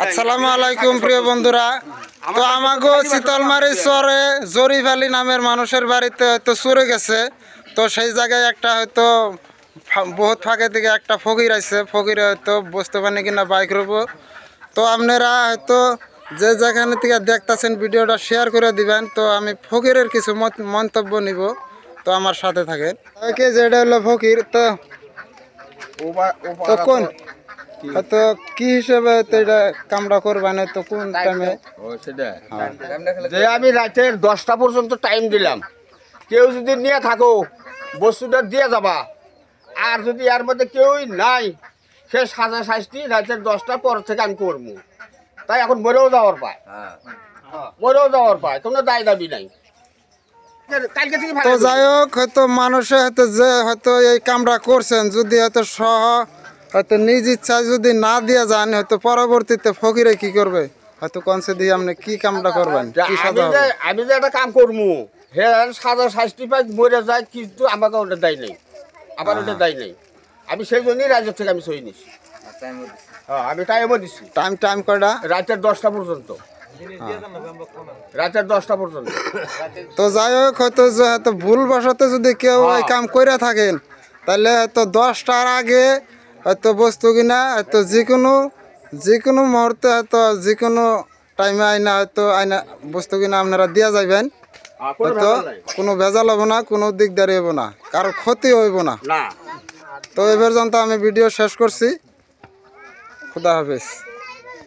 আসসালামু আলাইকুম প্রিয় বন্ধুরা। তো আমাগো শীতলমারি চরে জরিফালি নামের মানুষের বাড়িতে হয়তো চুরে গেছে। তো সেই জায়গায় একটা হয়তো বহুত ফাঁকে থেকে একটা ফকির আছে, ফকির হয়তো বুঝতে পারেনি কিনা বাইক রবো। তো আপনারা হয়তো যে যেখানে থেকে দেখতেছেন ভিডিওটা শেয়ার করে দিবেন। তো আমি ফকিরের কিছু মন্তব্য নিব, তো আমার সাথে থাকেন। যেটা হলো ফকির, তো কোন তো কি হিসেবে তো এটা কামড়া করবেন, তো কোন টাইমে? যে আমি রাতের 10টা পর্যন্ত টাইম দিলাম, কেউ যদি নিয়ে থাকো বস্তুটা দিয়ে যাবা, আর যদি এর মধ্যে কেউই নাই সে সাজা শাস্তি রাতের 10টার পর থেকে আমি করবো। তাই এখন মরেও যাওয়ার পায়, কোনো দায় দাবি নাই। তো যাই হোক, হয়তো মানুষে হয়তো যে হয়তো এই কামড়া করছেন, যদি হয়তো হয়তো নিজ ইচ্ছায় যদি না দিয়ে যান, হয়তো পরবর্তীতে ফকিরে কি করবে, হয়তো কনসে দিয়ে আপনি কি কামটা করবেন, কি সাজা হবে? আমি যে একটা কাম করবো হ্যাঁ সাজা শাস্তি পাই মরে যায়, কিন্তু আমাকে ওটা দায় নেই, আবার ওটা দায় নেই। আমি সেই জন্যই রাজ্য থেকে আমি সই নিছি। আমি টাইমও দিচ্ছি। টাইম কয়টা? রাতের 10টা পর্যন্ত, রাতের 10টা পর্যন্ত। তো যাই হোক, হয়তো যে হয়তো ভুলবশত যদি কেউ এই কাম করে থাকেন, তাহলে হয়তো 10টার আগে হয়তো বস্তু কিনা হয়তো যে কোনো মুহূর্তে হয়তো যে কোনো টাইমে আইনা বস্তু কিনা আপনারা দিয়া যাইবেন। হয়তো কোনো ভেজাল হবো না, কোনো দিকদারি হবো না, কারো ক্ষতি হইব না। তো এই পর্যন্ত আমি ভিডিও শেষ করছি। খুদা হাফেজ।